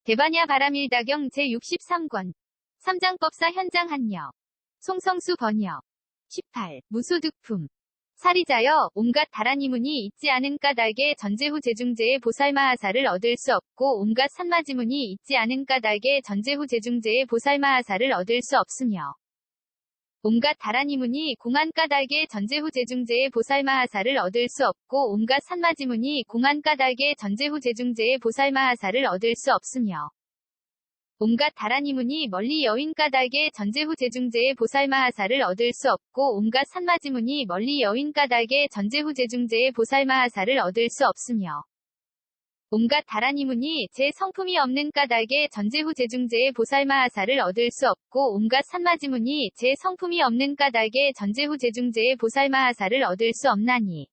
대반야 바람일다경 제63권. 삼장법사 현장 한여. 송성수 번역. 18. 무소득품. 사리자여, 온갖 다란이문이 있지 않은 까닭에 전제후 제중제의 보살마하사를 얻을 수 없고 온갖 산마지문이 있지 않은 까닭에 전제후 제중제의 보살마하사를 얻을 수 없으며 온갖 다란이문이 공한 까닭에 전제후 제중제의 보살마하사를 얻을 수 없고 온갖 산마지문이 공한 까닭에 전제후 제중제의 보살마하사를 얻을 수 없으며 온갖 다란이문이 멀리 여인 까닭에 전제후 제중제의 보살마하사를 얻을 수 없고 온갖 산마지문이 멀리 여인 까닭에 전제후 제중제의 보살마하사를 얻을 수 없으며 온갖 다란이문이 제 성품이 없는 까닭에 전제후 제중제의 보살마하사를 얻을 수 없고 온갖 산마지문이 제 성품이 없는 까닭에 전제후 제중제의 보살마하사를 얻을 수 없나니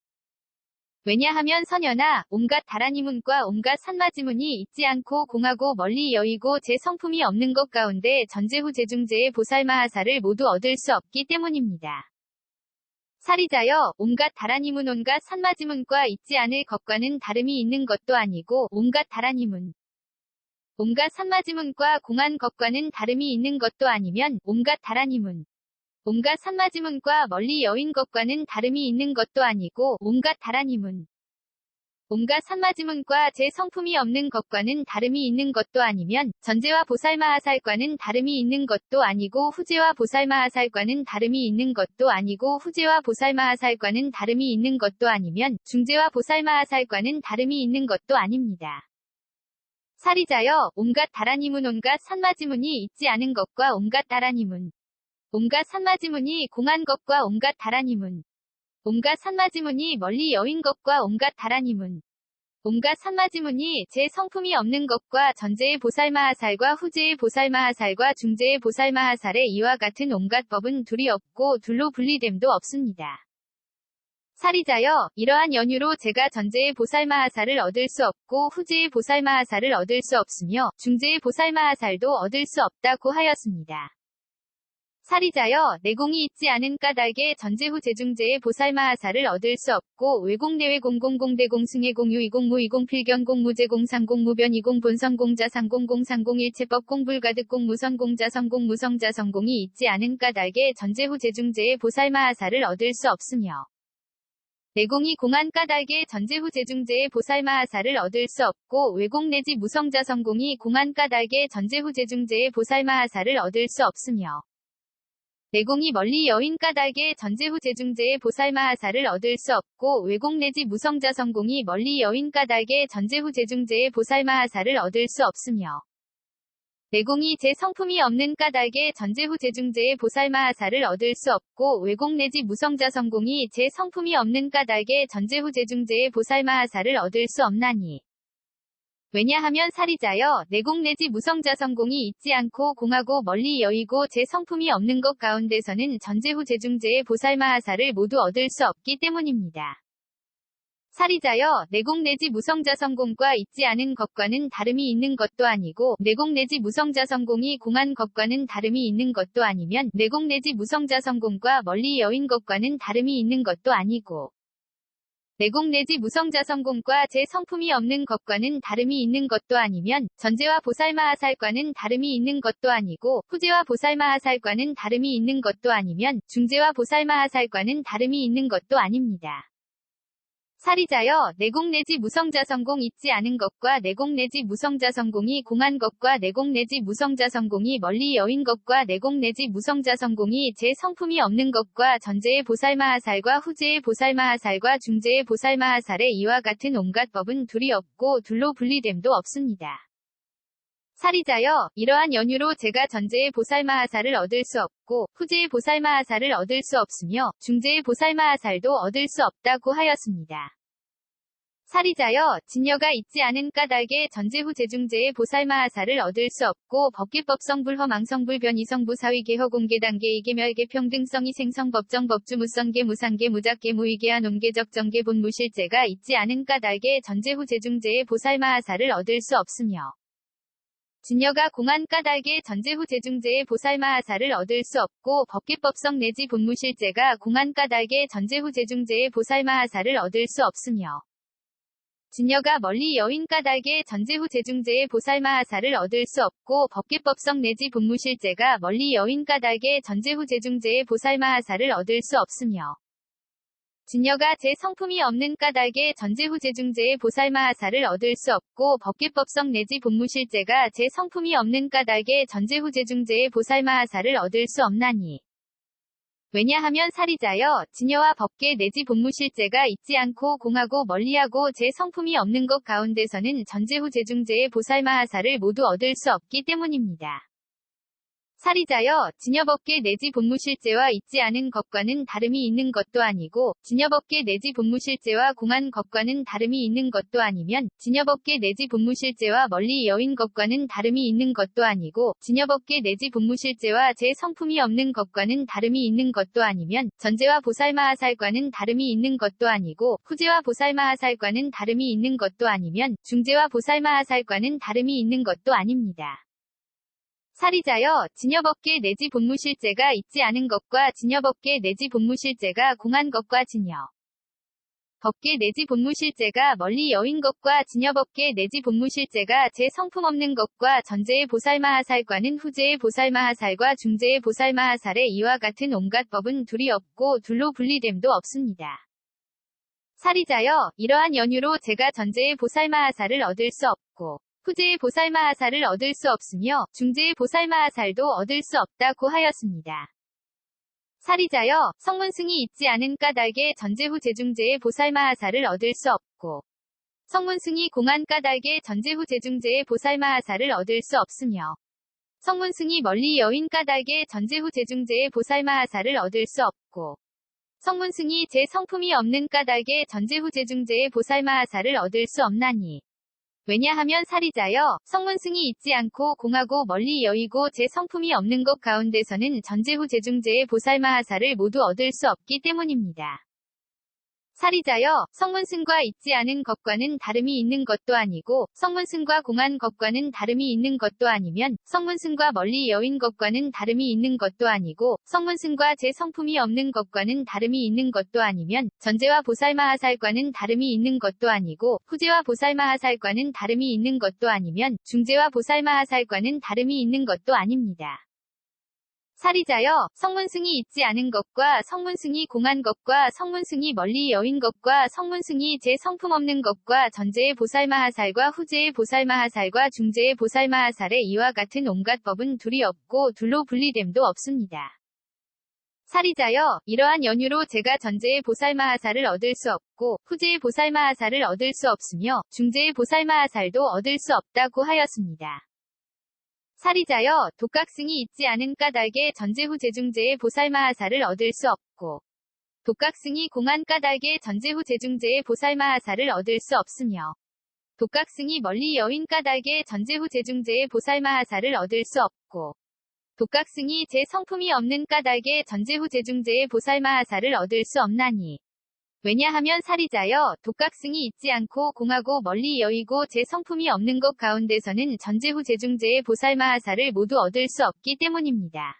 왜냐하면 선연아 온갖 다란이문과 온갖 산마지문이 있지 않고 공하고 멀리 여이고 제 성품이 없는 것 가운데 전제후 제중제의 보살마하사를 모두 얻을 수 없기 때문입니다. 사리자여, 온갖 다란이문 온갖 산마지문과 있지 않을 것과는 다름이 있는 것도 아니고 온갖 다란이문 온갖 산마지문과 공한 것과는 다름이 있는 것도 아니면 온갖 다란이문 온갖 산마지문과 멀리 여인 것과는 다름이 있는 것도 아니고 온갖 다란이문 온갖 산마지문과 제 성품이 없는 것과는 다름이 있는 것도 아니면 전제와 보살마하살과는 다름이 있는 것도 아니고 후제와 보살마하살과는 다름이 있는 것도 아니고 후제와 보살마하살과는 다름이 있는 것도 아니면 중제와 보살마하살과는 다름이 있는 것도 아닙니다. 사리자여, 온갖 다란이문 온갖 산마지문이 있지 않은 것과 온갖 다란이문 온갖 산마지문이 공한 것과 온갖 다란이문 온갖 산마지문이 멀리 여인 것과 온갖 다란이문 온갖 산마지문이 제 성품이 없는 것과 전제의 보살마하살과 후제의 보살마하살과 중제의 보살마하살의 이와 같은 온갖 법은 둘이 없고 둘로 분리됨도 없습니다. 사리자여, 이러한 연유로 제가 전제의 보살마하살을 얻을 수 없고 후제의 보살마하살을 얻을 수 없으며 중제의 보살마하살도 얻을 수 없다고 하였습니다. 사리자여, 내공이 있지 않은 까닭에 전제후 제중제의 보살마하사를 얻을 수 없고 외공내외 공공공대공 승해공유 이공무 이공필견공무 제공상공무변 이공본성공자 상공공 상공일체법 공불가득 공무선 공자성 공무성자 성공이 있지 않은 까닭에 전제후 제중제의 보살마하사를 얻을 수 없으며 내공이 공한 까닭에 전제후 제중제의 보살마하사를 얻을 수 없고 외공 내지 무성자 성공이 공한 까닭에 전제후 제중제의 보살마하사를 얻을 수 없으며 내공이 멀리 여인 까닭에 전제후 제중제의 보살마하사를 얻을 수 없고 외공 내지 무성자 성공이 멀리 여인 까닭에 전제후 제중제의 보살마하사를 얻을 수 없으며 내공이 제 성품이 없는 까닭에 전제후 제중제의 보살마하사를 얻을 수 없고 외공 내지 무성자 성공이 제 성품이 없는 까닭에 전제후 제중제의 보살마하사를 얻을 수 없나니 왜냐하면 사리자여, 내공 내지 무성자 성공이 있지 않고 공하고 멀리 여이고 제 성품이 없는 것 가운데서는 전제후 제중제의 보살마하사를 모두 얻을 수 없기 때문입니다. 사리자여, 내공 내지 무성자 성공과 있지 않은 것과는 다름이 있는 것도 아니고 내공 내지 무성자 성공이 공한 것과는 다름이 있는 것도 아니면 내공 내지 무성자 성공과 멀리 여인 것과는 다름이 있는 것도 아니고 내공 내지 무성자 성공과 제 성품이 없는 것과는 다름이 있는 것도 아니면 전제와 보살마하살과는 다름이 있는 것도 아니고 후제와 보살마하살과는 다름이 있는 것도 아니면 중제와 보살마하살과는 다름이 있는 것도 아닙니다. 사리자여, 내공 내지 무성자 성공 있지 않은 것과 내공 내지 무성자 성공이 공한 것과 내공 내지 무성자 성공이 멀리 여인 것과 내공 내지 무성자 성공이 제 성품이 없는 것과 전제의 보살마하살과 후제의 보살마하살과 중제의 보살마하살의 이와 같은 온갖 법은 둘이 없고 둘로 분리됨도 없습니다. 사리자여, 이러한 연유로 제가 전제의 보살마하사를 얻을 수 없고 후제의 보살마하사를 얻을 수 없으며 중제의 보살마하살도 얻을 수 없다고 하였습니다. 사리자여, 진여가 있지 않은 까닭에 전제후 제중제의 보살마하사를 얻을 수 없고 법기법성불허망성불변 이성부사위계허공계단계 이계멸계 평등성이 생성법정 법주 무성계 무상계 무작계 무위계한 옴계적정계 본무실제가 있지 않은 까닭에 전제후 제중제의 보살마하사를 얻을 수 없으며 진여가 공한 까닭에 전제후 제중제의 보살마하사를 얻을 수 없고 법기법성 내지 본무실제가 공한 까닭에 전제후 제중제의 보살마하사를 얻을 수 없으며 진여가 멀리 여인 까닭에 전제 후 재중제의 보살마하사를 얻을 수 없고 법계법성 내지 분무실제가 멀리 여인 까닭에 전제 후 재중제의 보살마하사를 얻을 수 없으며 진여가 제 성품이 없는 까닭에 전제 후 재중제의 보살마하사를 얻을 수 없고 법계법성 내지 분무실제가 제 성품이 없는 까닭에 전제 후 재중제의 보살마하사를 얻을 수 없나니 왜냐하면 사리자여 진여와 법계 내지 본무실제가 있지 않고 공하고 멀리하고 제 성품이 없는 것 가운데서는 전제 후 재중제의 보살마하사를 모두 얻을 수 없기 때문입니다. 사리자여 진여법계 내지 본무실제와 있지 않은 것과는 다름이 있는 것도 아니고 진여법계 내지 본무실제와 공한 것과는 다름이 있는 것도 아니면 진여법계 내지 본무실제와 멀리 여인 것과는 다름이 있는 것도 아니고 진여법계 내지 본무실제와 제 성품이 없는 것과는 다름이 있는 것도 아니면 전제와 보살마하살과는 다름이 있는 것도 아니고 후제와 보살마하살과는 다름이 있는 것도 아니면 중제와 보살마하살과는 다름이 있는 것도 아닙니다. 사리자여 진여법계 내지 본무실제가 있지 않은 것과 진여법계 내지 본무실제가 공한 것과 진여 법계 내지 본무실제가 멀리 여인 것과 진여법계 내지 본무실제가 제 성품 없는 것과 전제의 보살마하살과는 후제의 보살마하살과 중제의 보살마하살의 이와 같은 온갖 법은 둘이 없고 둘로 분리됨도 없습니다. 사리자여 이러한 연유로 제가 전제의 보살마하살을 얻을 수 없고 후제의 보살마하살을 얻을 수 없으며 중제의 보살마하살도 얻을 수 없다고 하였습니다. 사리자여 성문승이 있지 않은 까닭에 전제 후 재중제의 보살마하살을 얻을 수 없고 성문승이 공한 까닭에 전제 후 재중제의 보살마하살을 얻을 수 없으며 성문승이 멀리 여인 까닭에 전제 후 재중제의 보살마하살을 얻을 수 없고 성문승이 제 성품이 없는 까닭에 전제 후 재중제의 보살마하살을 얻을 수 없나니 왜냐하면 사리자여 성문승이 있지 않고 공하고 멀리 여이고 제 성품이 없는 것 가운데서는 전제 후 재중제의 보살마하사를 모두 얻을 수 없기 때문입니다. 사리자여 성문승과 있지 않은 것과는 다름이 있는 것도 아니고 성문승과 공한 것과는 다름이 있는 것도 아니면 성문승과 멀리 여인 것과는 다름이 있는 것도 아니고 성문승과 제 성품이 없는 것과는 다름이 있는 것도 아니면 전제와 보살마하살과는 다름이 있는 것도 아니고 후제와 보살마하살과는 다름이 있는 것도 아니면 중제와 보살마하살과는 다름이 있는 것도 아닙니다. 사리자여 성문승이 있지 않은 것과 성문승이 공한 것과 성문승이 멀리 여인 것과 성문승이 제 성품 없는 것과 전제의 보살마하살과 후제의 보살마하살과 중제의 보살마하살의 이와 같은 온갖 법은 둘이 없고 둘로 분리됨도 없습니다. 사리자여 이러한 연유로 제가 전제의 보살마하살을 얻을 수 없고 후제의 보살마하살을 얻을 수 없으며 중제의 보살마하살도 얻을 수 없다고 하였습니다. 사리자여 독각승이 있지 않은 까닭에 전제 후 재중제의 보살마하사를 얻을 수 없고 독각승이 공한 까닭에 전제 후 재중제의 보살마하사를 얻을 수 없으며 독각승이 멀리 여인 까닭에 전제 후 재중제의 보살마하사를 얻을 수 없고 독각승이 제 성품이 없는 까닭에 전제 후 재중제의 보살마하사를 얻을 수 없나니 왜냐하면 사리자여 독각승이 있지 않고 공하고 멀리 여이고 제 성품이 없는 것 가운데서는 전제 후 재중제의 보살마하사를 모두 얻을 수 없기 때문입니다.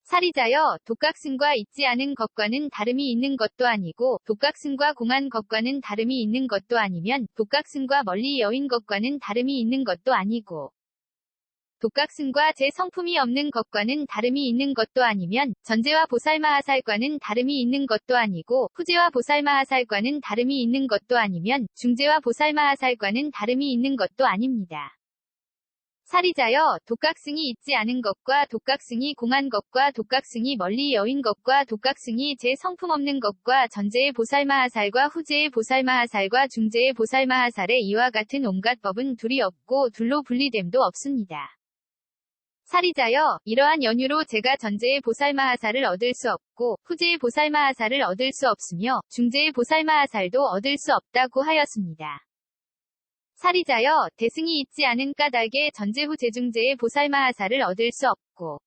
사리자여 독각승과 있지 않은 것과는 다름이 있는 것도 아니고 독각승과 공한 것과는 다름이 있는 것도 아니면 독각승과 멀리 여인 것과는 다름이 있는 것도 아니고 독각승과 제 성품이 없는 것과는 다름이 있는 것도 아니면 전제와 보살마하살과는 다름이 있는 것도 아니고 후제와 보살마하살과는 다름이 있는 것도 아니면 중제와 보살마하살과는 다름이 있는 것도 아닙니다. 사리자여 독각승이 있지 않은 것과 독각승이 공한 것과 독각승이 멀리 여인 것과 독각승이 제 성품 없는 것과 전제의 보살마하살과 후제의 보살마하살과 중제의 보살마하살의 이와 같은 온갖 법은 둘이 없고 둘로 분리됨도 없습니다. 사리자여 이러한 연유로 제가 전제의 보살마하사를 얻을 수 없고 후제의 보살마하사를 얻을 수 없으며 중제의 보살마하살도 얻을 수 없다고 하였습니다. 사리자여 대승이 있지 않은 까닭에 전제 후 재중제의 보살마하사를 얻을 수 없고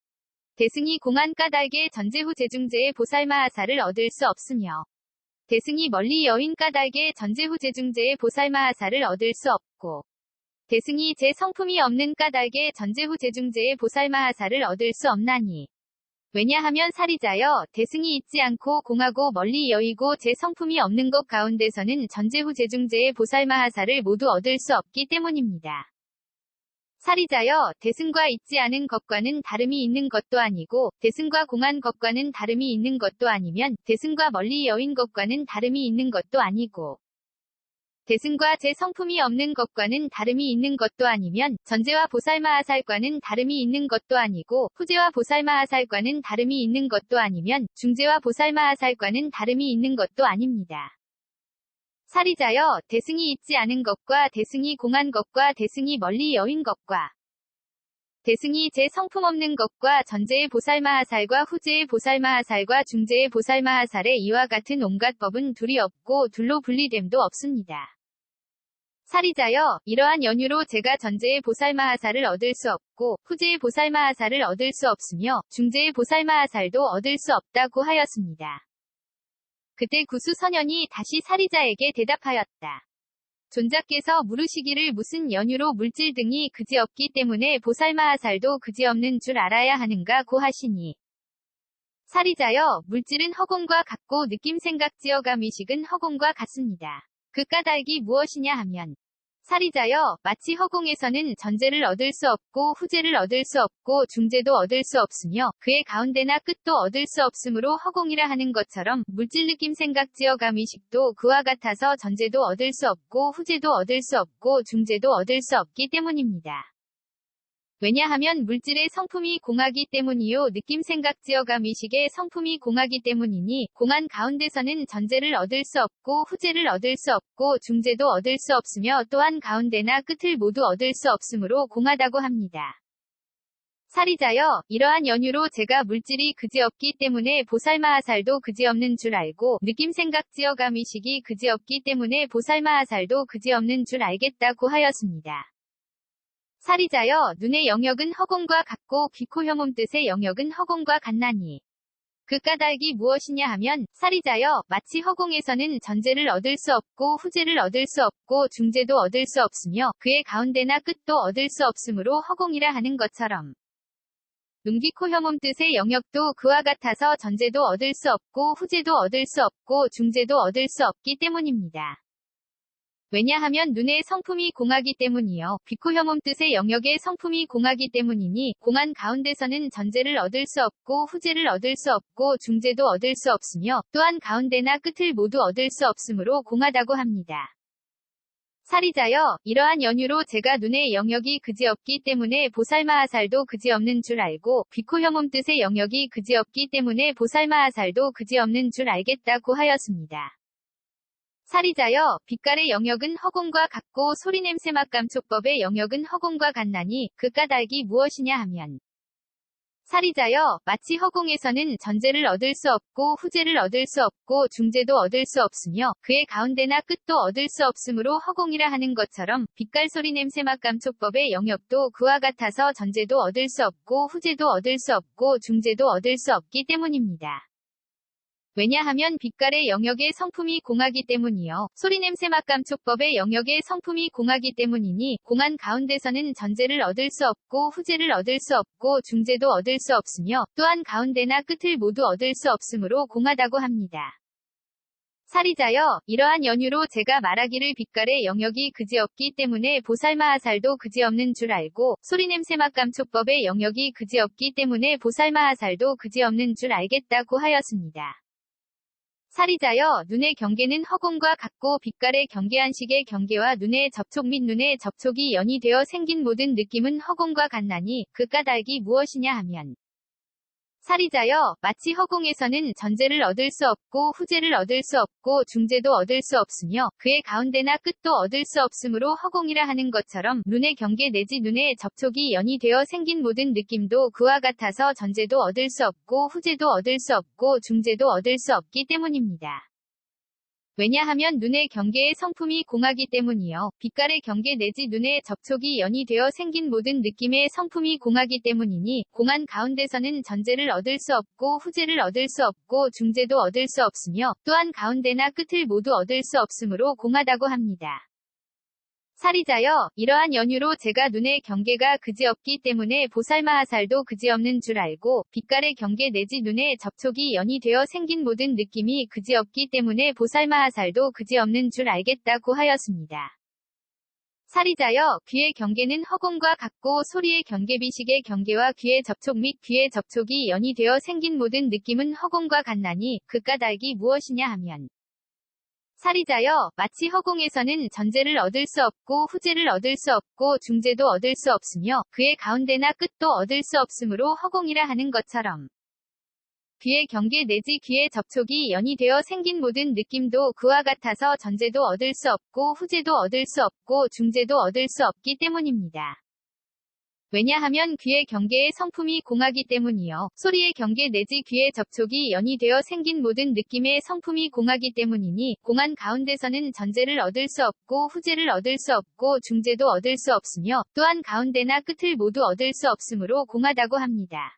대승이 공한 까닭에 전제 후 재중제의 보살마하사를 얻을 수 없으며 대승이 멀리 여인 까닭에 전제 후 재중제의 보살마하사를 얻을 수 없고 대승이 제 성품이 없는 까닭에 전제 후 재중제의 보살마하사를 얻을 수 없나니 왜냐하면 사리자여 대승이 있지 않고 공하고 멀리 여의고 제 성품이 없는 것 가운데서는 전제후 제중제의 보살마하사를 모두 얻을 수 없기 때문입니다. 사리자여 대승과 있지 않은 것과는 다름이 있는 것도 아니고 대승과 공한 것과는 다름이 있는 것도 아니면 대승과 멀리 여인 것과는 다름이 있는 것도 아니고 대승과 제 성품이 없는 것과는 다름이 있는 것도 아니면 전제와 보살마하살과는 다름이 있는 것도 아니고 후제와 보살마하살과는 다름이 있는 것도 아니면 중제와 보살마하살과는 다름이 있는 것도 아닙니다. 사리자여 대승이 있지 않은 것과 대승이 공한 것과 대승이 멀리 여인 것과 대승이 제 성품 없는 것과 전제의 보살마하살과 후제의 보살마하살과 중제의 보살마하살의 이와 같은 온갖 법은 둘이 없고 둘로 분리됨도 없습니다. 사리자여 이러한 연유로 제가 전제의 보살마하살을 얻을 수 없고 후제의 보살마하살을 얻을 수 없으며 중제의 보살마하살도 얻을 수 없다고 하였습니다. 그때 구수선현이 다시 사리자에게 대답하였다. 존자께서 물으시기를 무슨 연유로 물질 등이 그지없기 때문에 보살마하살도 그지없는 줄 알아야 하는가 고 하시니 사리자여 물질은 허공과 같고 느낌 생각 지어감 의식은 허공과 같습니다. 그 까닭이 무엇이냐 하면 사리자여 마치 허공에서는 전제를 얻을 수 없고 후제를 얻을 수 없고 중제도 얻을 수 없으며 그의 가운데나 끝도 얻을 수 없으므로 허공이라 하는 것처럼 물질 느낌 생각 지어감 의식도 그와 같아서 전제도 얻을 수 없고 후제도 얻을 수 없고 중제도 얻을 수 없기 때문입니다. 왜냐하면 물질의 성품이 공하기 때문이요 느낌 생각 지어감 의식의 성품이 공하기 때문이니 공한 가운데서는 전제를 얻을 수 없고 후제를 얻을 수 없고 중제도 얻을 수 없으며 또한 가운데나 끝을 모두 얻을 수 없으므로 공하다고 합니다. 사리자여 이러한 연유로 제가 물질이 그지없기 때문에 보살마하살도 그지없는 줄 알고 느낌 생각 지어감 의식이 그지없기 때문에 보살마하살도 그지없는 줄 알겠다고 하였습니다. 사리자여 눈의 영역은 허공과 같고 귀, 코, 혀, 몸 뜻의 영역은 허공과 같나니 그 까닭이 무엇이냐 하면 사리자여 마치 허공에서는 전제를 얻을 수 없고 후제를 얻을 수 없고 중제도 얻을 수 없으며 그의 가운데나 끝도 얻을 수 없으므로 허공이라 하는 것처럼 눈, 귀, 코, 혀, 몸 뜻의 영역도 그와 같아서 전제도 얻을 수 없고 후제도 얻을 수 없고 중제도 얻을 수 없기 때문입니다. 왜냐하면 눈의 성품이 공하기 때문이요. 귀, 코, 혀, 몸 뜻의 영역의 성품이 공하기 때문이니 공한 가운데서는 전제를 얻을 수 없고 후제를 얻을 수 없고 중제도 얻을 수 없으며 또한 가운데나 끝을 모두 얻을 수 없으므로 공하다고 합니다. 사리자여 이러한 연유로 제가 눈의 영역이 그지없기 때문에 보살마하살도 그지없는 줄 알고 귀, 코, 혀, 몸 뜻의 영역이 그지없기 때문에 보살마하살도 그지없는 줄 알겠다고 하였습니다. 사리자여 빛깔의 영역은 허공과 같고 소리 냄새 맛 감촉법의 영역은 허공과 같나니 그 까닭이 무엇이냐 하면 사리자여 마치 허공에서는 전제를 얻을 수 없고 후제를 얻을 수 없고 중제도 얻을 수 없으며 그의 가운데나 끝도 얻을 수 없으므로 허공이라 하는 것처럼 빛깔 소리 냄새 맛 감촉법의 영역도 그와 같아서 전제도 얻을 수 없고 후제도 얻을 수 없고 중제도 얻을 수 없기 때문입니다. 왜냐하면 빛깔의 영역의 성품이 공하기 때문이요. 소리 냄새 맛 감촉법의 영역의 성품이 공하기 때문이니 공한 가운데서는 전제를 얻을 수 없고 후제를 얻을 수 없고 중제도 얻을 수 없으며 또한 가운데나 끝을 모두 얻을 수 없으므로 공하다고 합니다. 사리자여 이러한 연유로 제가 말하기를 빛깔의 영역이 그지없기 때문에 보살마하살도 그지없는 줄 알고 소리 냄새 맛 감촉법의 영역이 그지없기 때문에 보살마하살도 그지없는 줄 알겠다고 하였습니다. 사리자여 눈의 경계는 허공과 같고 빛깔의 경계한식의 경계와 눈의 접촉 및 눈의 접촉이 연이 되어 생긴 모든 느낌은 허공과 같나니 그 까닭이 무엇이냐 하면 사리자여 마치 허공에서는 전제를 얻을 수 없고 후제를 얻을 수 없고 중제도 얻을 수 없으며 그의 가운데나 끝도 얻을 수 없으므로 허공이라 하는 것처럼 눈의 경계 내지 눈의 접촉이 연이 되어 생긴 모든 느낌도 그와 같아서 전제도 얻을 수 없고 후제도 얻을 수 없고 중제도 얻을 수 없기 때문입니다. 왜냐하면 눈의 경계의 성품이 공하기 때문이요. 빛깔의 경계 내지 눈의 접촉이 연이 되어 생긴 모든 느낌의 성품이 공하기 때문이니 공한 가운데서는 전제를 얻을 수 없고 후제를 얻을 수 없고 중제도 얻을 수 없으며 또한 가운데나 끝을 모두 얻을 수 없으므로 공하다고 합니다. 사리자여, 이러한 연유로 제가 눈의 경계가 그지없기 때문에 보살마하살도 그지없는 줄 알고, 빛깔의 경계 내지 눈의 접촉이 연이 되어 생긴 모든 느낌이 그지없기 때문에 보살마하살도 그지없는 줄 알겠다고 하였습니다. 사리자여, 귀의 경계는 허공과 같고 소리의 경계 비식의 경계와 귀의 접촉 및 귀의 접촉이 연이 되어 생긴 모든 느낌은 허공과 같나니 그 까닭이 무엇이냐 하면 사리자여, 마치 허공에서는 전제를 얻을 수 없고 후제를 얻을 수 없고 중제도 얻을 수 없으며 그의 가운데나 끝도 얻을 수 없으므로 허공이라 하는 것처럼 귀의 경계 내지 귀의 접촉이 연이 되어 생긴 모든 느낌도 그와 같아서 전제도 얻을 수 없고 후제도 얻을 수 없고 중제도 얻을 수 없기 때문입니다. 왜냐하면 귀의 경계의 성품이 공하기 때문이요. 소리의 경계 내지 귀의 접촉이 연이 되어 생긴 모든 느낌의 성품이 공하기 때문이니 공한 가운데서는 전제를 얻을 수 없고 후제를 얻을 수 없고 중제도 얻을 수 없으며 또한 가운데나 끝을 모두 얻을 수 없으므로 공하다고 합니다.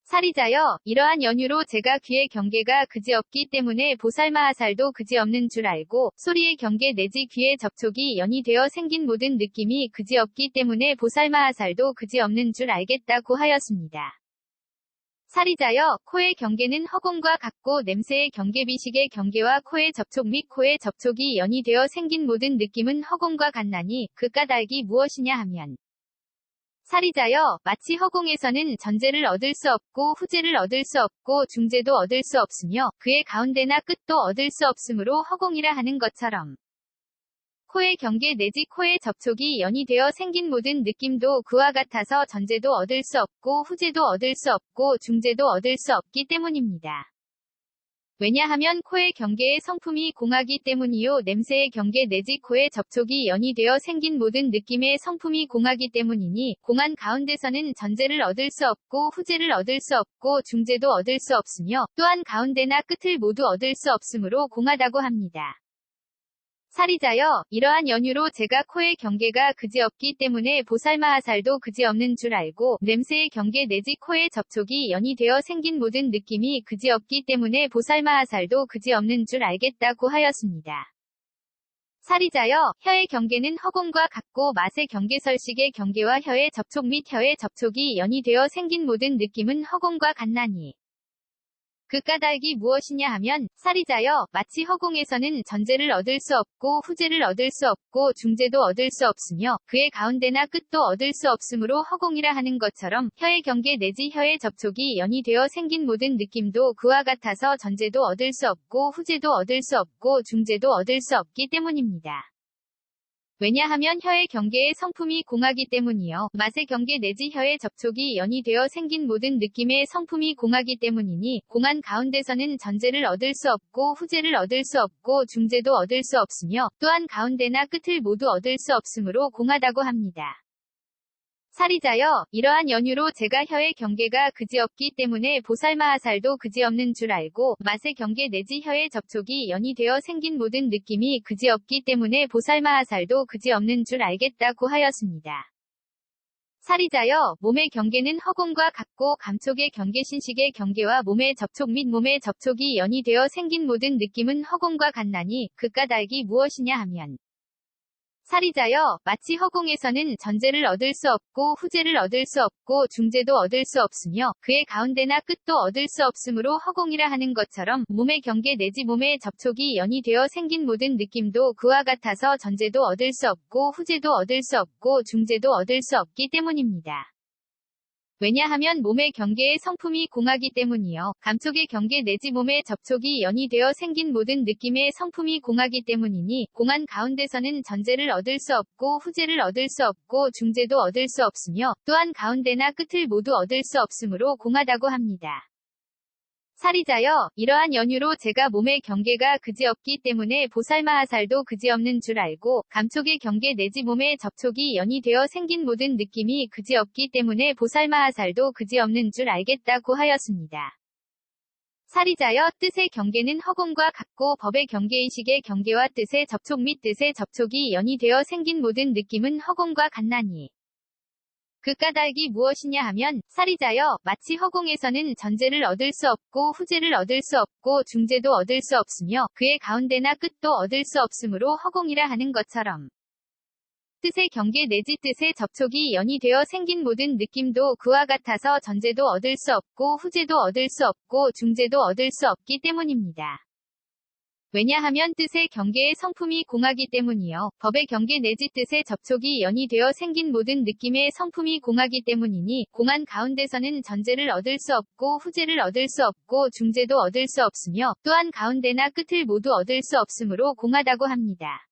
사리자여, 이러한 연유로 제가 귀의 경계가 그지없기 때문에 보살마하살도 그지없는 줄 알고 소리의 경계 내지 귀의 접촉이 연이 되어 생긴 모든 느낌이 그지없기 때문에 보살마하살도 그지없는 줄 알겠다고 하였습니다. 사리자여, 코의 경계는 허공과 같고 냄새의 경계 비식의 경계와 코의 접촉 및 코의 접촉이 연이 되어 생긴 모든 느낌은 허공과 같나니 그 까닭이 무엇이냐 하면 사리자여, 마치 허공에서는 전제를 얻을 수 없고 후제를 얻을 수 없고 중제도 얻을 수 없으며 그의 가운데나 끝도 얻을 수 없으므로 허공이라 하는 것처럼 코의 경계 내지 코의 접촉이 연이 되어 생긴 모든 느낌도 그와 같아서 전제도 얻을 수 없고 후제도 얻을 수 없고 중제도 얻을 수 없기 때문입니다. 왜냐하면 코의 경계의 성품이 공하기 때문이요. 냄새의 경계 내지 코의 접촉이 연이 되어 생긴 모든 느낌의 성품이 공하기 때문이니 공한 가운데서는 전제를 얻을 수 없고 후제를 얻을 수 없고 중제도 얻을 수 없으며 또한 가운데나 끝을 모두 얻을 수 없으므로 공하다고 합니다. 사리자여, 이러한 연유로 제가 코의 경계가 그지없기 때문에 보살마하살도 그지없는 줄 알고 냄새의 경계 내지 코의 접촉이 연이 되어 생긴 모든 느낌이 그지없기 때문에 보살마하살도 그지없는 줄 알겠다고 하였습니다. 사리자여, 혀의 경계는 허공과 같고 맛의 경계설식의 경계와 혀의 접촉 및 혀의 접촉이 연이 되어 생긴 모든 느낌은 허공과 같나니 그 까닭이 무엇이냐 하면 사리자여, 마치 허공에서는 전제를 얻을 수 없고 후제를 얻을 수 없고 중제도 얻을 수 없으며 그의 가운데나 끝도 얻을 수 없으므로 허공이라 하는 것처럼 혀의 경계 내지 혀의 접촉이 연이 되어 생긴 모든 느낌도 그와 같아서 전제도 얻을 수 없고 후제도 얻을 수 없고 중제도 얻을 수 없기 때문입니다. 왜냐하면 혀의 경계의 성품이 공하기 때문이요. 맛의 경계 내지 혀의 접촉이 연이 되어 생긴 모든 느낌의 성품이 공하기 때문이니 공한 가운데서는 전제를 얻을 수 없고 후제를 얻을 수 없고 중제도 얻을 수 없으며 또한 가운데나 끝을 모두 얻을 수 없으므로 공하다고 합니다. 사리자여, 이러한 연유로 제가 혀의 경계가 그지없기 때문에 보살마하살도 그지없는 줄 알고 맛의 경계 내지 혀의 접촉이 연이 되어 생긴 모든 느낌이 그지없기 때문에 보살마하살도 그지없는 줄 알겠다고 하였습니다. 사리자여, 몸의 경계는 허공과 같고 감촉의 경계 신식의 경계와 몸의 접촉 및 몸의 접촉이 연이 되어 생긴 모든 느낌은 허공과 같나니 그 까닭이 무엇이냐 하면 사리자여, 마치 허공에서는 전제를 얻을 수 없고 후제를 얻을 수 없고 중제도 얻을 수 없으며 그의 가운데나 끝도 얻을 수 없으므로 허공이라 하는 것처럼 몸의 경계 내지 몸의 접촉이 연이 되어 생긴 모든 느낌도 그와 같아서 전제도 얻을 수 없고 후제도 얻을 수 없고 중제도 얻을 수 없기 때문입니다. 왜냐하면 몸의 경계의 성품이 공하기 때문이요. 감촉의 경계 내지 몸의 접촉이 연이 되어 생긴 모든 느낌의 성품이 공하기 때문이니 공한 가운데서는 전제를 얻을 수 없고 후제를 얻을 수 없고 중제도 얻을 수 없으며 또한 가운데나 끝을 모두 얻을 수 없으므로 공하다고 합니다. 사리자여, 이러한 연유로 제가 몸의 경계가 그지없기 때문에 보살마하살도 그지없는 줄 알고 감촉의 경계 내지 몸의 접촉이 연이 되어 생긴 모든 느낌이 그지없기 때문에 보살마하살도 그지없는 줄 알겠다고 하였습니다. 사리자여, 뜻의 경계는 허공과 같고 법의 경계의식의 경계와 뜻의 접촉 및 뜻의 접촉이 연이 되어 생긴 모든 느낌은 허공과 같나니 그 까닭이 무엇이냐 하면 사리자여, 마치 허공에서는 전제를 얻을 수 없고 후제를 얻을 수 없고 중제도 얻을 수 없으며 그의 가운데나 끝도 얻을 수 없으므로 허공이라 하는 것처럼 뜻의 경계 내지 뜻의 접촉이 연이되어 생긴 모든 느낌도 그와 같아서 전제도 얻을 수 없고 후제도 얻을 수 없고 중제도 얻을 수 없기 때문입니다. 왜냐하면 뜻의 경계의 성품이 공하기 때문이요. 법의 경계 내지 뜻의 접촉이 연이되어 생긴 모든 느낌의 성품이 공하기 때문이니 공한 가운데서는 전제를 얻을 수 없고 후제를 얻을 수 없고 중제도 얻을 수 없으며 또한 가운데나 끝을 모두 얻을 수 없으므로 공하다고 합니다.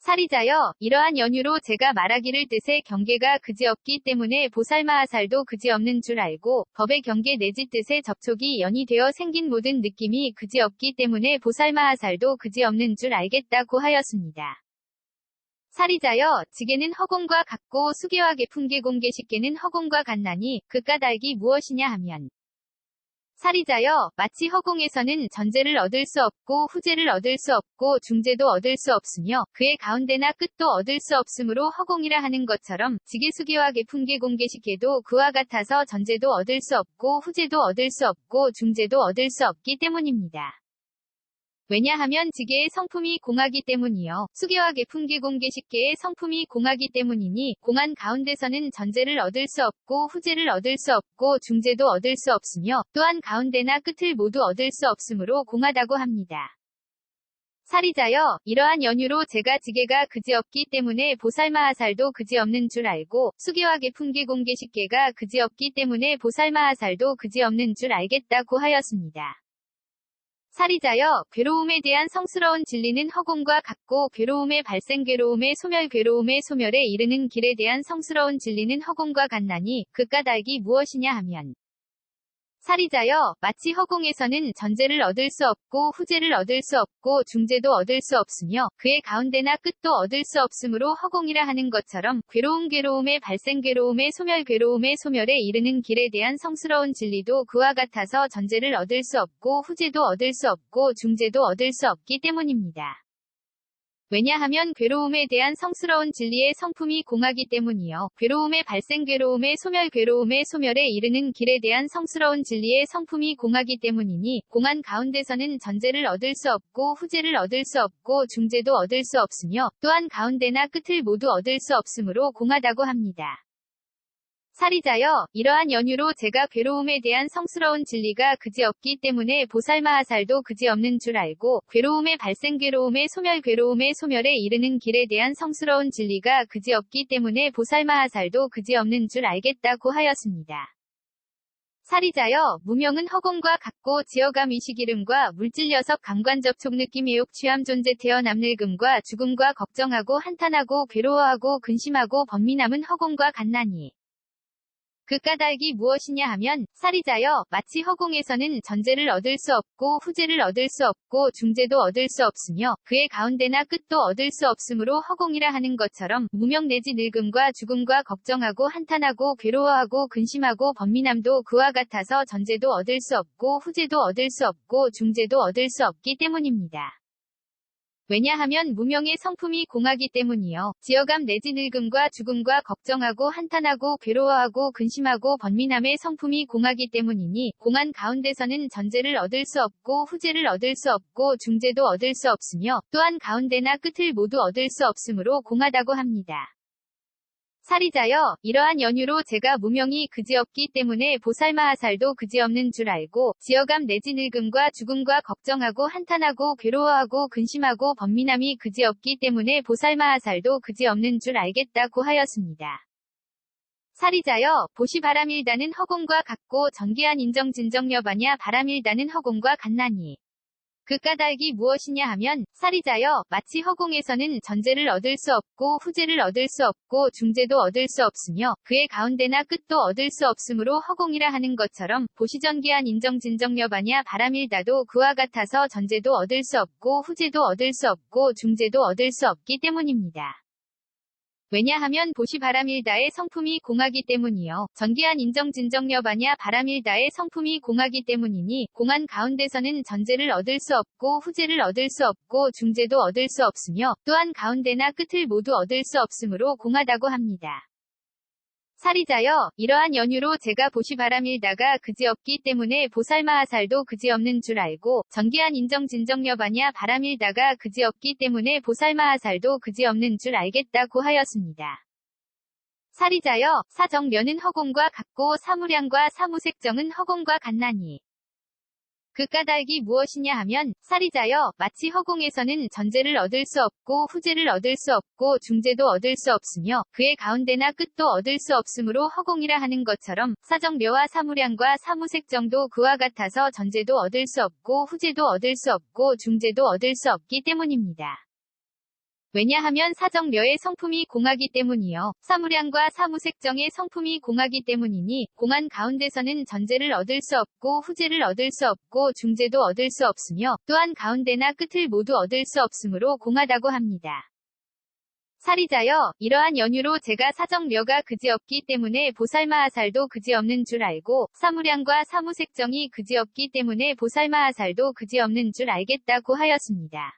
사리자여, 이러한 연유로 제가 말하기를 뜻의 경계가 그지없기 때문에 보살마하살도 그지없는 줄 알고 법의 경계 내지 뜻의 접촉이 연이되어 생긴 모든 느낌이 그지없기 때문에 보살마하살도 그지없는 줄 알겠다고 하였습니다. 사리자여, 지게는 허공과 같고 수계와 개풍계 공계식계는 허공과 같나니 그 까닭이 무엇이냐 하면 사리자여, 마치 허공에서는 전제를 얻을 수 없고 후제를 얻을 수 없고 중제도 얻을 수 없으며 그의 가운데나 끝도 얻을 수 없으므로 허공이라 하는 것처럼 지게수계와 개풍계 공계식계도 그와 같아서 전제도 얻을 수 없고 후제도 얻을 수 없고 중제도 얻을 수 없기 때문입니다. 왜냐하면 지게의 성품이 공하기 때문이요. 수계와 개풍계 공계식계의 성품이 공하기 때문이니 공한 가운데서는 전제를 얻을 수 없고 후제를 얻을 수 없고 중제도 얻을 수 없으며 또한 가운데나 끝을 모두 얻을 수 없으므로 공하다고 합니다. 사리자여, 이러한 연유로 제가 지게가 그지없기 때문에 보살마하살도 그지없는 줄 알고 수계와 개풍계 공계식계가 그지없기 때문에 보살마하살도 그지없는 줄 알겠다고 하였습니다. 사리자여, 괴로움에 대한 성스러운 진리는 허공과 같고 괴로움의 발생 괴로움의 소멸 괴로움의 소멸에 이르는 길에 대한 성스러운 진리는 허공과 같나니 그 까닭이 무엇이냐 하면 사리자여, 마치 허공에서는 전제를 얻을 수 없고 후제를 얻을 수 없고 중제도 얻을 수 없으며 그의 가운데나 끝도 얻을 수 없으므로 허공이라 하는 것처럼 괴로움의 발생 괴로움의 소멸 괴로움의 소멸에 이르는 길에 대한 성스러운 진리도 그와 같아서 전제를 얻을 수 없고 후제도 얻을 수 없고 중제도 얻을 수 없기 때문입니다. 왜냐하면 괴로움에 대한 성스러운 진리의 성품이 공하기 때문이요. 괴로움의 발생 괴로움의 소멸에 이르는 길에 대한 성스러운 진리의 성품이 공하기 때문이니 공한 가운데서는 전제를 얻을 수 없고 후제를 얻을 수 없고 중제도 얻을 수 없으며 또한 가운데나 끝을 모두 얻을 수 없으므로 공하다고 합니다. 사리자여, 이러한 연유로 제가 괴로움에 대한 성스러운 진리가 그지없기 때문에 보살마하살도 그지없는 줄 알고 괴로움의 발생 괴로움의 소멸에 이르는 길에 대한 성스러운 진리가 그지없기 때문에 보살마하살도 그지없는 줄 알겠다고 하였습니다. 사리자여, 무명은 허공과 같고 지어감 의식이름과 물질 녀석 감관 접촉 느낌 의욕 취함 존재 태어남 늙음과 죽음과 걱정하고 한탄하고 괴로워하고 근심하고 번민함은 허공과 같나니 그 까닭이 무엇이냐 하면 사리자여, 마치 허공에서는 전제를 얻을 수 없고 후제를 얻을 수 없고 중제도 얻을 수 없으며 그의 가운데나 끝도 얻을 수 없으므로 허공이라 하는 것처럼 무명 내지 늙음과 죽음과 걱정하고 한탄하고 괴로워하고 근심하고 번민함도 그와 같아서 전제도 얻을 수 없고 후제도 얻을 수 없고 중제도 얻을 수 없기 때문입니다. 왜냐하면 무명의 성품이 공하기 때문이요. 지어감 내지 늙음과 죽음과 걱정하고 한탄하고 괴로워하고 근심하고 번민함의 성품이 공하기 때문이니 공한 가운데서는 전제를 얻을 수 없고 후제를 얻을 수 없고 중제도 얻을 수 없으며 또한 가운데나 끝을 모두 얻을 수 없으므로 공하다고 합니다. 사리자여, 이러한 연유로 제가 무명이 그지없기 때문에 보살마하살도 그지없는 줄 알고 지어감 내지 늙음과 죽음과 걱정하고 한탄하고 괴로워하고 근심하고 번민함이 그지없기 때문에 보살마하살도 그지없는 줄 알겠다고 하였습니다. 사리자여, 보시 바람일다는 허공과 같고 전기한 인정 진정여바냐 바람일다는 허공과 같나니 그 까닭이 무엇이냐 하면 사리자여, 마치 허공에서는 전제를 얻을 수 없고 후제를 얻을 수 없고 중제도 얻을 수 없으며 그의 가운데나 끝도 얻을 수 없으므로 허공이라 하는 것처럼 보시전기한 인정 진정여바냐 바람일다도 그와 같아서 전제도 얻을 수 없고 후제도 얻을 수 없고 중제도 얻을 수 없기 때문입니다. 왜냐하면 보시 바람일다의 성품이 공하기 때문이요. 전기한 인정 진정여바냐 바람일다의 성품이 공하기 때문이니 공한 가운데서는 전제를 얻을 수 없고 후제를 얻을 수 없고 중제도 얻을 수 없으며 또한 가운데나 끝을 모두 얻을 수 없으므로 공하다고 합니다. 살이자여 이러한 연유로 제가 보시바람일다가 그지없기 때문에 보살마하살도 그지없는 줄 알고 전기한 인정진정여바냐 바람일다가 그지없기 때문에 보살마하살도 그지없는 줄 알겠다고 하였습니다. 살이자여 사정면은 허공과 같고 사무량과 사무색정은 허공과 같나니 그 까닭이 무엇이냐 하면 살이자여 마치 허공에서는 전제를 얻을 수 없고 후제를 얻을 수 없고 중제도 얻을 수 없으며 그의 가운데나 끝도 얻을 수 없으므로 허공이라 하는 것처럼 사정묘와 사무량과 사무색정도 그와 같아서 전제도 얻을 수 없고 후제도 얻을 수 없고 중제도 얻을 수 없기 때문입니다. 왜냐하면 사정묘의 성품이 공하기 때문이요. 사무량과 사무색정의 성품이 공하기 때문이니 공한 가운데서는 전제를 얻을 수 없고 후제를 얻을 수 없고 중제도 얻을 수 없으며 또한 가운데나 끝을 모두 얻을 수 없으므로 공하다고 합니다. 살이자여 이러한 연유로 제가 사정묘가 그지없기 때문에 보살마하살도 그지없는 줄 알고 사무량과 사무색정이 그지없기 때문에 보살마하살도 그지없는 줄 알겠다고 하였습니다.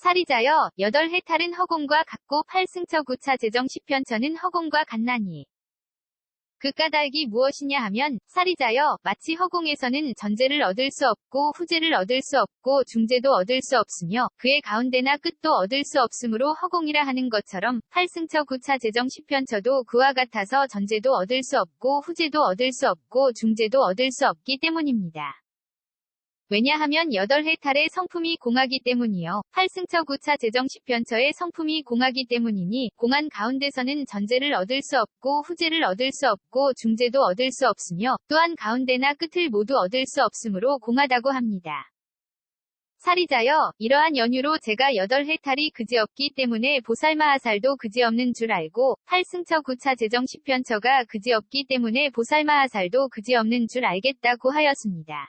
살이자여 8해탈은 허공과 같고 8승처 9차 제정 10편처는 허공과 같나니 그 까닭이 무엇이냐 하면 살이자여 마치 허공에서는 전제를 얻을 수 없고 후제를 얻을 수 없고 중제도 얻을 수 없으며 그의 가운데나 끝도 얻을 수 없으므로 허공이라 하는 것처럼 8승처 9차 제정 10편처도 그와 같아서 전제도 얻을 수 없고 후제도 얻을 수 없고 중제도 얻을 수 없기 때문입니다. 왜냐하면 8해탈의 성품이 공하기 때문이요. 8승처 9차 제정 10편처의 성품이 공하기 때문이니 공한 가운데서는 전제를 얻을 수 없고 후제를 얻을 수 없고 중제도 얻을 수 없으며 또한 가운데나 끝을 모두 얻을 수 없으므로 공하다고 합니다. 살이자여 이러한 연유로 제가 8해탈이 그지없기 때문에 보살마하살도 그지없는 줄 알고 8승처 9차 제정 10편처가 그지없기 때문에 보살마하살도 그지없는 줄 알겠다고 하였습니다.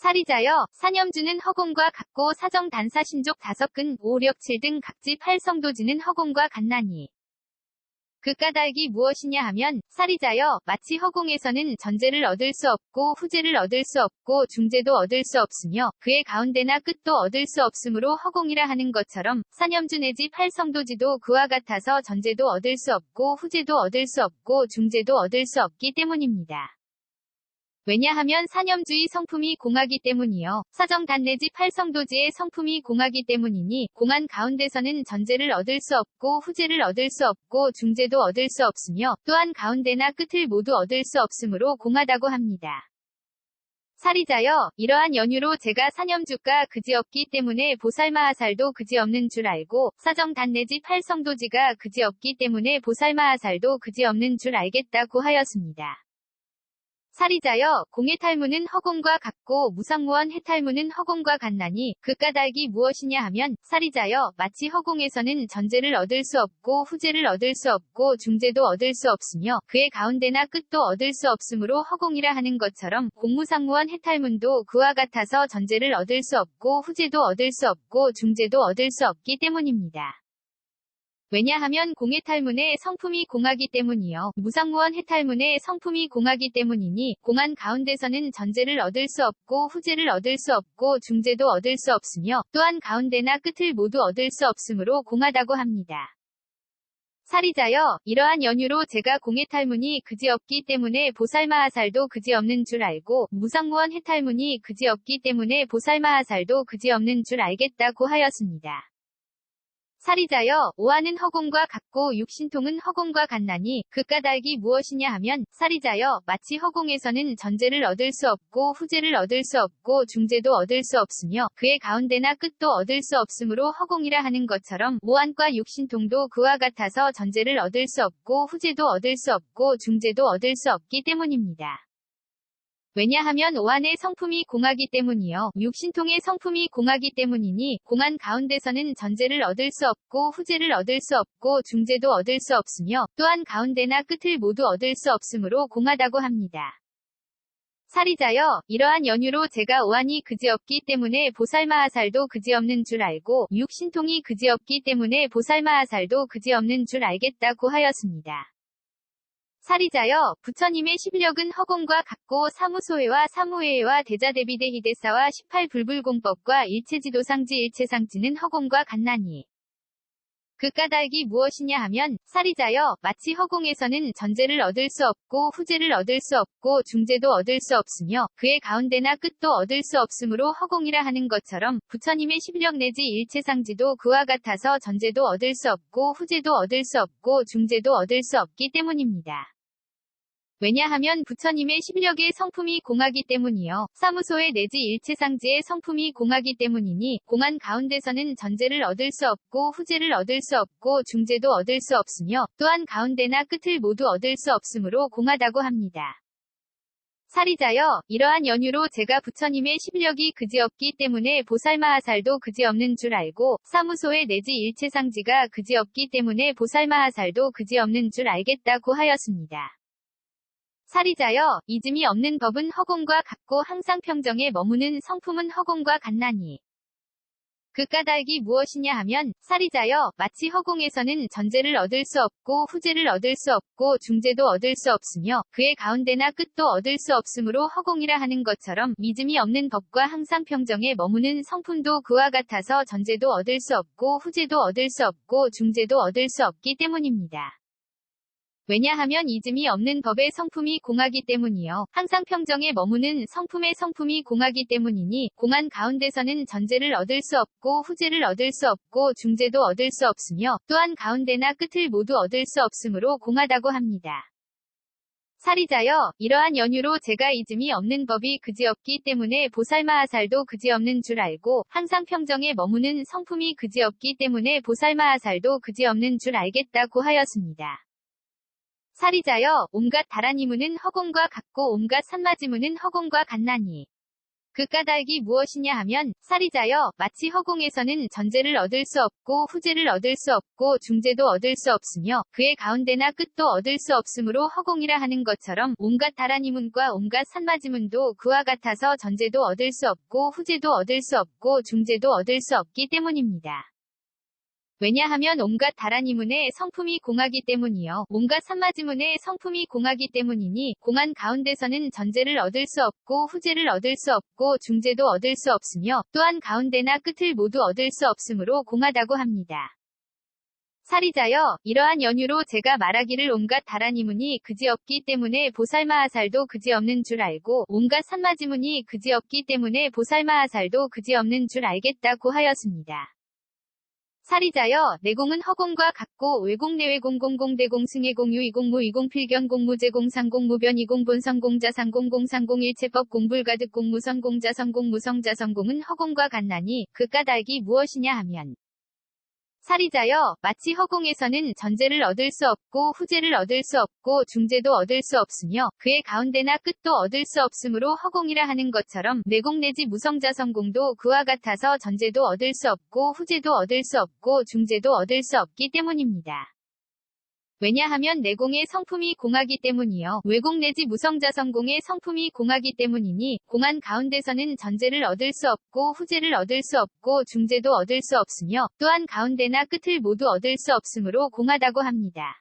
살이자여 사념주는 허공과 같고 사정 단사 신족 5근 5력 7등 각지 8성도지는 허공과 같나니 그 까닭이 무엇이냐 하면 살이자여 마치 허공에서는 전제를 얻을 수 없고 후제를 얻을 수 없고 중제도 얻을 수 없으며 그의 가운데나 끝도 얻을 수 없으므로 허공이라 하는 것처럼 사념주 내지 8성도지도 그와 같아서 전제도 얻을 수 없고 후제도 얻을 수 없고 중제도 얻을 수 없기 때문입니다. 왜냐하면 사념주의 성품이 공하기 때문이요. 사정단 내지 8성도지의 성품이 공하기 때문이니 공한 가운데서는 전제를 얻을 수 없고 후제를 얻을 수 없고 중제도 얻을 수 없으며 또한 가운데나 끝을 모두 얻을 수 없으므로 공하다고 합니다. 살이자여 이러한 연유로 제가 사념주가 그지없기 때문에 보살마하살도 그지없는 줄 알고 사정단 내지 8성도지가 그지없기 때문에 보살마하살도 그지없는 줄 알겠다고 하였습니다. 살이자여 공의 탈무는 허공과 같고 무상무원 해탈무는 허공과 같나니 그 까닭이 무엇이냐 하면 살이자여 마치 허공에서는 전제를 얻을 수 없고 후제를 얻을 수 없고 중제도 얻을 수 없으며 그의 가운데나 끝도 얻을 수 없으므로 허공이라 하는 것처럼 공무상무원 해탈문도 그와 같아서 전제를 얻을 수 없고 후제도 얻을 수 없고 중제도 얻을 수 없기 때문입니다. 왜냐하면 공의 탈문의 성품이 공하기 때문이요. 무상무원 해탈문의 성품이 공하기 때문이니 공한 가운데서는 전제를 얻을 수 없고 후제를 얻을 수 없고 중제도 얻을 수 없으며 또한 가운데나 끝을 모두 얻을 수 없으므로 공하다고 합니다. 살이자여 이러한 연유로 제가 공의 탈문이 그지없기 때문에 보살마하살도 그지없는 줄 알고 무상무원 해탈문이 그지없기 때문에 보살마하살도 그지없는 줄 알겠다고 하였습니다. 살이자여 오한은 허공과 같고 육신통은 허공과 같나니 그 까닭이 무엇이냐 하면 살이자여 마치 허공에서는 전제를 얻을 수 없고 후제를 얻을 수 없고 중제도 얻을 수 없으며 그의 가운데나 끝도 얻을 수 없으므로 허공이라 하는 것처럼 오한과 육신통도 그와 같아서 전제를 얻을 수 없고 후제도 얻을 수 없고 중제도 얻을 수 없기 때문입니다. 왜냐하면 오한의 성품이 공하기 때문이요. 육신통의 성품이 공하기 때문이니 공한 가운데서는 전제를 얻을 수 없고 후제를 얻을 수 없고 중제도 얻을 수 없으며 또한 가운데나 끝을 모두 얻을 수 없으므로 공하다고 합니다. 살이자여 이러한 연유로 제가 오한이 그지없기 때문에 보살마하살도 그지없는 줄 알고 육신통이 그지없기 때문에 보살마하살도 그지없는 줄 알겠다고 하였습니다. 살이자여 부처님의 11력은 허공과 같고 사무소회와 사무회와 대자대비대 희대사와 18불불공법과 일체지도상지 일체상지는 허공과 같나니 그 까닭이 무엇이냐 하면 사리자여 마치 허공에서는 전제를 얻을 수 없고 후제를 얻을 수 없고 중제도 얻을 수 없으며 그의 가운데나 끝도 얻을 수 없으므로 허공이라 하는 것처럼 부처님의 십력 내지 일체상지도 그와 같아서 전제도 얻을 수 없고 후제도 얻을 수 없고 중제도 얻을 수 없기 때문입니다. 왜냐하면 부처님의 십력의 성품이 공하기 때문이요. 사무소의 내지 일체상지의 성품이 공하기 때문이니 공한 가운데서는 전제를 얻을 수 없고 후제를 얻을 수 없고 중제도 얻을 수 없으며 또한 가운데나 끝을 모두 얻을 수 없으므로 공하다고 합니다. 사리자여 이러한 연유로 제가 부처님의 십력이 그지없기 때문에 보살마하살도 그지없는 줄 알고 사무소의 내지 일체상지가 그지없기 때문에 보살마하살도 그지없는 줄 알겠다고 하였습니다. 사리자여 이즘이 없는 법은 허공과 같고 항상 평정에 머무는 성품은 허공과 같나니 그 까닭이 무엇이냐 하면 사리자여 마치 허공에서는 전제를 얻을 수 없고 후제를 얻을 수 없고 중제도 얻을 수 없으며 그의 가운데나 끝도 얻을 수 없으므로 허공이라 하는 것처럼 이즘이 없는 법과 항상 평정에 머무는 성품도 그와 같아서 전제도 얻을 수 없고 후제도 얻을 수 없고 중제도 얻을 수 없기 때문입니다. 왜냐하면 이즘이 없는 법의 성품이 공하기 때문이요. 항상 평정에 머무는 성품의 성품이 공하기 때문이니 공한 가운데서는 전제를 얻을 수 없고 후제를 얻을 수 없고 중제도 얻을 수 없으며 또한 가운데나 끝을 모두 얻을 수 없으므로 공하다고 합니다. 사리자여 이러한 연유로 제가 이즘이 없는 법이 그지없기 때문에 보살마하살도 그지없는 줄 알고 항상 평정에 머무는 성품이 그지없기 때문에 보살마하살도 그지없는 줄 알겠다고 하였습니다. 사리자여 온갖 다라니무는 허공과 같고 온갖 산마지무는 허공과 같나니 그 까닭이 무엇이냐 하면 사리자여 마치 허공에서는 전제를 얻을 수 없고 후제를 얻을 수 없고 중제도 얻을 수 없으며 그의 가운데나 끝도 얻을 수 없으므로 허공이라 하는 것처럼 온갖 다라니문과 온갖 산마지문도 그와 같아서 전제도 얻을 수 없고 후제도 얻을 수 없고 중제도 얻을 수 없기 때문입니다. 왜냐하면 온갖 다라니문의 성품이 공하기 때문이요. 온갖 산마지문의 성품이 공하기 때문이니 공한 가운데서는 전제를 얻을 수 없고 후제를 얻을 수 없고 중제도 얻을 수 없으며 또한 가운데나 끝을 모두 얻을 수 없으므로 공하다고 합니다. 사리자여 이러한 연유로 제가 말하기를 온갖 다라니문이 그지없기 때문에 보살마하살도 그지없는 줄 알고 온갖 산마지문이 그지없기 때문에 보살마하살도 그지없는 줄 알겠다고 하였습니다. 사리자여 내공은 허공과 같고 외공 내외공 공공 대공 승해공 유이공 무이공 필견 공무제 공상 공무변 이공 본성 공자상 공공상 공일체법 공불가득 공무선 공자성 공무성자성 공은 허공과 같나니 그 까닭이 무엇이냐 하면 사리자여 마치 허공에서는 전제를 얻을 수 없고 후제를 얻을 수 없고 중제도 얻을 수 없으며 그의 가운데나 끝도 얻을 수 없으므로 허공이라 하는 것처럼 내공 내지 무성자성공도 그와 같아서 전제도 얻을 수 없고 후제도 얻을 수 없고 중제도 얻을 수 없기 때문입니다. 왜냐하면 내공의 성품이 공하기 때문이요. 외공 내지 무성자성공의 성품이 공하기 때문이니 공한 가운데서는 전제를 얻을 수 없고 후제를 얻을 수 없고 중제도 얻을 수 없으며 또한 가운데나 끝을 모두 얻을 수 없으므로 공하다고 합니다.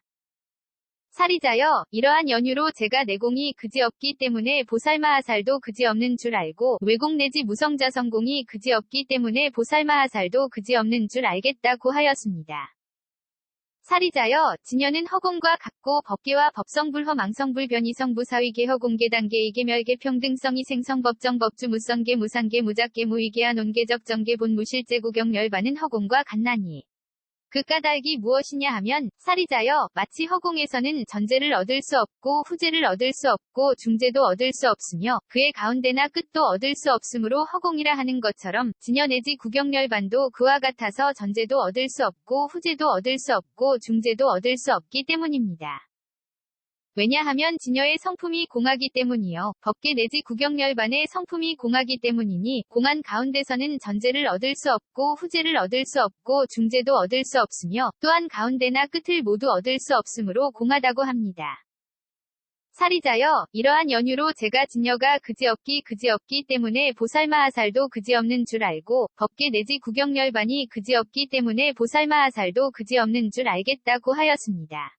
사리자여 이러한 연유로 제가 내공이 그지없기 때문에 보살마하살도 그지없는 줄 알고 외공 내지 무성자성공이 그지없기 때문에 보살마하살도 그지없는 줄 알겠다고 하였습니다. 사리자여 진여는 허공과 같고 법계와 법성불허 망성불 변이성부 사위계 허공계 단계 이계 멸계 평등성이 생성 법정 법주 무성계 무상계 무작계 무위계한 온계적 정계 본무실제 구경 멸반은 허공과 같나니 그 까닭이 무엇이냐 하면 사리자여 마치 허공에서는 전제를 얻을 수 없고 후제를 얻을 수 없고 중제도 얻을 수 없으며 그의 가운데나 끝도 얻을 수 없으므로 허공이라 하는 것처럼 진여 내지 구경멸반도 그와 같아서 전제도 얻을 수 없고 후제도 얻을 수 없고 중제도 얻을 수 없기 때문입니다. 왜냐하면 진여의 성품이 공하기 때문이요. 법계 내지 구경멸반의 성품이 공하기 때문이니 공한 가운데서는 전제를 얻을 수 없고 후제를 얻을 수 없고 중제도 얻을 수 없으며 또한 가운데나 끝을 모두 얻을 수 없으므로 공하다고 합니다. 사리자여 이러한 연유로 제가 진여가 그지없기 때문에 보살마하살도 그지없는 줄 알고 법계 내지 구경멸반이 그지없기 때문에 보살마하살도 그지없는 줄 알겠다고 하였습니다.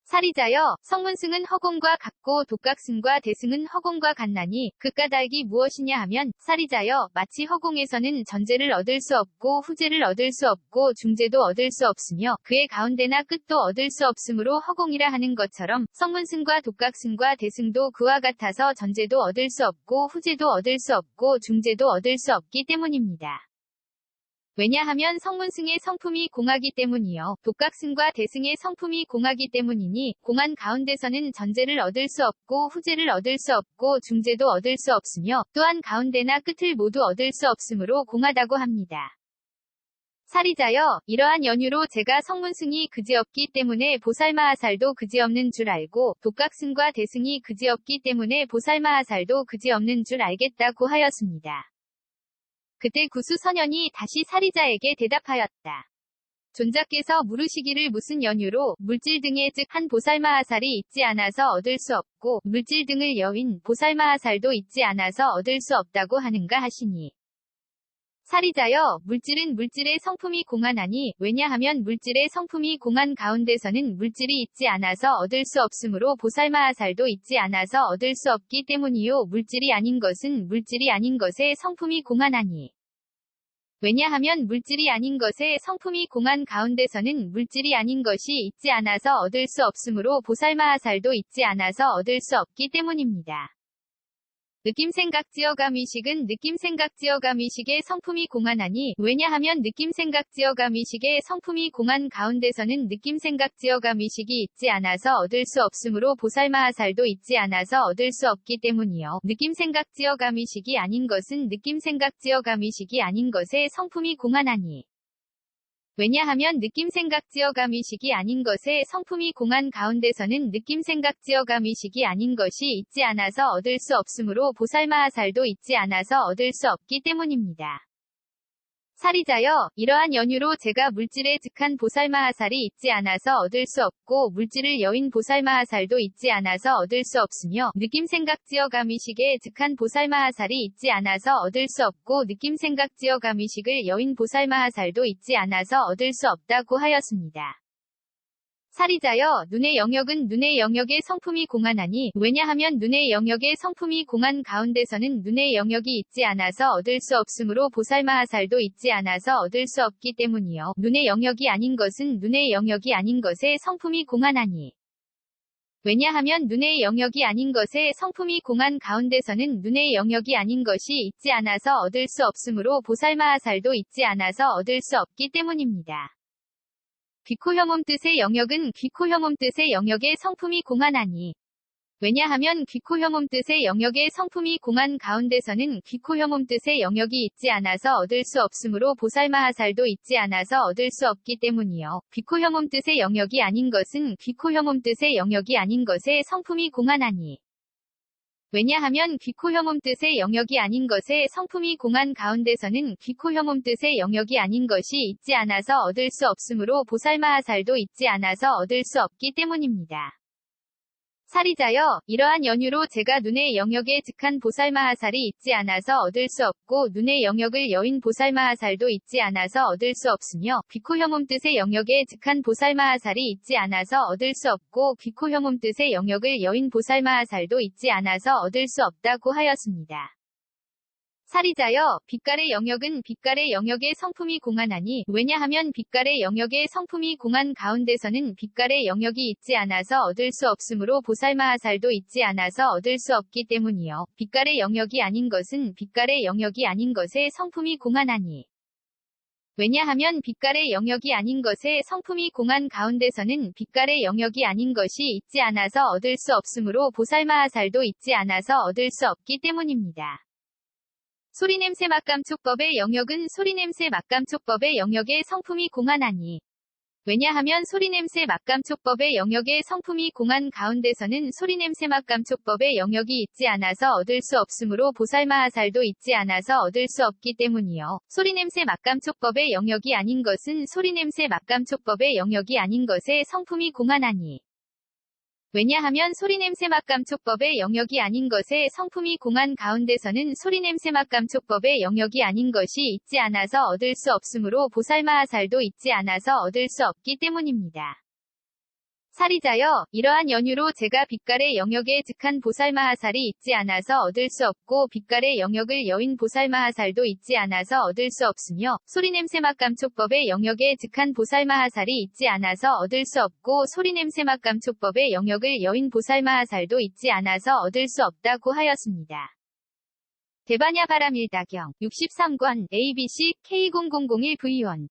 사리자여, 성문승은 허공과 같고 독각승과 대승은 허공과 같나니 그 까닭이 무엇이냐 하면, 사리자여, 마치 허공에서는 전제를 얻을 수 없고 후제를 얻을 수 없고 중제도 얻을 수 없으며 그의 가운데나 끝도 얻을 수 없으므로 허공이라 하는 것처럼 성문승과 독각승과 대승도 그와 같아서 전제도 얻을 수 없고 후제도 얻을 수 없고 중제도 얻을 수 없기 때문입니다. 왜냐하면 성문승의 성품이 공하기 때문이요 독각승과 대승의 성품이 공하기 때문이니 공한 가운데서는 전제를 얻을 수 없고 후제를 얻을 수 없고 중제도 얻을 수 없으며 또한 가운데나 끝을 모두 얻을 수 없으므로 공하다고 합니다. 사리자여, 이러한 연유로 제가 성문승이 그지없기 때문에 보살마하살도 그지없는 줄 알고 독각승과 대승이 그지없기 때문에 보살마하살도 그지없는 줄 알겠다고 하였습니다. 그때 구수선현이 다시 사리자에게 대답하였다. 존자께서 물으시기를 무슨 연유로 물질 등에 즉 한 보살마하살이 있지 않아서 얻을 수 없고 물질 등을 여윈 보살마하살도 있지 않아서 얻을 수 없다고 하는가 하시니. 사리자여, 물질은 물질의 성품이 공하나니 왜냐하면 물질의 성품이 공한 가운데서는 물질이 있지 않아서 얻을 수 없으므로 보살마하살도 있지 않아서 얻을 수 없기 때문이요 물질이 아닌 것은 물질이 아닌 것의 성품이 공하나니. 왜냐하면 물질이 아닌 것의 성품이 공한 가운데서는 물질이 아닌 것이 있지 않아서 얻을 수 없으므로 보살마하살도 있지 않아서 얻을 수 없기 때문입니다. 느낌생각지어감의식은 느낌생각지어감의식의 성품이 공하나니 왜냐하면 느낌생각지어감의식의 성품이 공한 가운데서는 느낌생각지어감의식이 있지 않아서 얻을 수 없으므로 보살마하살도 있지 않아서 얻을 수 없기 때문이요 느낌생각지어감의식이 아닌 것은 느낌생각지어감의식이 아닌 것의 성품이 공하나니. 왜냐하면 느낌생각지어감의식이 아닌 것의 성품이 공한 가운데서는 느낌생각지어감의식이 아닌 것이 있지 않아서 얻을 수 없으므로 보살마하살도 있지 않아서 얻을 수 없기 때문입니다. 사리자여, 이러한 연유로 제가 물질에 즉한 보살마하살이 있지 않아서 얻을 수 없고 물질을 여윈 보살마하살도 있지 않아서 얻을 수 없으며 느낌생각지어감의식에 즉한 보살마하살이 있지 않아서 얻을 수 없고 느낌생각지어감의식을 여윈 보살마하살도 있지 않아서 얻을 수 없다고 하였습니다. 사리자여, 눈의 영역은 눈의 영역의 성품이 공하나니 왜냐하면 눈의 영역의 성품이 공한 가운데서는 눈의 영역이 있지 않아서 얻을 수 없으므로 보살마하살도 있지 않아서 얻을 수 없기 때문이요 눈의 영역이 아닌 것은 눈의 영역이 아닌 것의 성품이 공하나니. 왜냐하면 눈의 영역이 아닌 것의 성품이 공한 가운데서는 눈의 영역이 아닌 것이 있지 않아서 얻을 수 없으므로 보살마하살도 있지 않아서 얻을 수 없기 때문입니다. 귀코혐음 뜻의 영역은 귀코혐음 뜻의 영역의 성품이 공하나니. 왜냐하면 귀코혐음 뜻의 영역의 성품이 공한 가운데서는 귀코혐음 뜻의 영역이 있지 않아서 얻을 수 없으므로 보살마하살도 있지 않아서 얻을 수 없기 때문이요 귀코혐음 뜻의 영역이 아닌 것은 귀코혐음 뜻의 영역이 아닌 것의 성품이 공하나니. 왜냐하면 귀코혐음 뜻의 영역이 아닌 것의 성품이 공한 가운데서는 귀코혐음 뜻의 영역이 아닌 것이 있지 않아서 얻을 수 없으므로 보살마하살도 있지 않아서 얻을 수 없기 때문입니다. 사리자여, 이러한 연유로 제가 눈의 영역에 즉한 보살마하살이 있지 않아서 얻을 수 없고 눈의 영역을 여윈 보살마하살도 있지 않아서 얻을 수 없으며 귀코혐음 뜻의 영역에 즉한 보살마하살이 있지 않아서 얻을 수 없고 귀코혐음 뜻의 영역을 여윈 보살마하살도 있지 않아서 얻을 수 없다고 하였습니다. 사리자여, 빛깔의 영역은 빛깔의 영역의 성품이 공하나니 왜냐하면 빛깔의 영역의 성품이 공한 가운데서는 빛깔의 영역이 있지 않아서 얻을 수 없으므로 보살마하살도 있지 않아서 얻을 수 없기 때문이요 빛깔의 영역이 아닌 것은 빛깔의 영역이 아닌 것의 성품이 공하나니. 왜냐하면 빛깔의 영역이 아닌 것의 성품이 공한 가운데서는 빛깔의 영역이 아닌 것이 있지 않아서 얻을 수 없으므로 보살마하살도 있지 않아서 얻을 수 없기 때문입니다. 소리냄새 맛감촉법의 영역은 소리냄새 맛감촉법의 영역의 성품이 공하나니. 왜냐하면 소리냄새 맛감촉법의 영역의 성품이 공한 가운데서는 소리냄새 맛감촉법의 영역이 있지 않아서 얻을 수 없으므로 보살마하살도 있지 않아서 얻을 수 없기 때문이요 소리냄새 맛감촉법의 영역이 아닌 것은 소리냄새 맛감촉법의 영역이 아닌 것의 성품이 공하나니. 왜냐하면 소리냄새 맛감촉법의 영역이 아닌 것의 성품이 공한 가운데서는 소리냄새 맛감촉법의 영역이 아닌 것이 있지 않아서 얻을 수 없으므로 보살마하살도 있지 않아서 얻을 수 없기 때문입니다. 사리자여, 이러한 연유로 제가 빛깔의 영역에 즉한 보살마하살이 있지 않아서 얻을 수 없고 빛깔의 영역을 여인 보살마하살도 있지 않아서 얻을 수 없으며 소리냄새맛감촉법의 영역에 즉한 보살마하살이 있지 않아서 얻을 수 없고 소리냄새맛감촉법의 영역을 여인 보살마하살도 있지 않아서 얻을 수 없다고 하였습니다. 대바냐 바라밀다경 63권 ABC K0001V1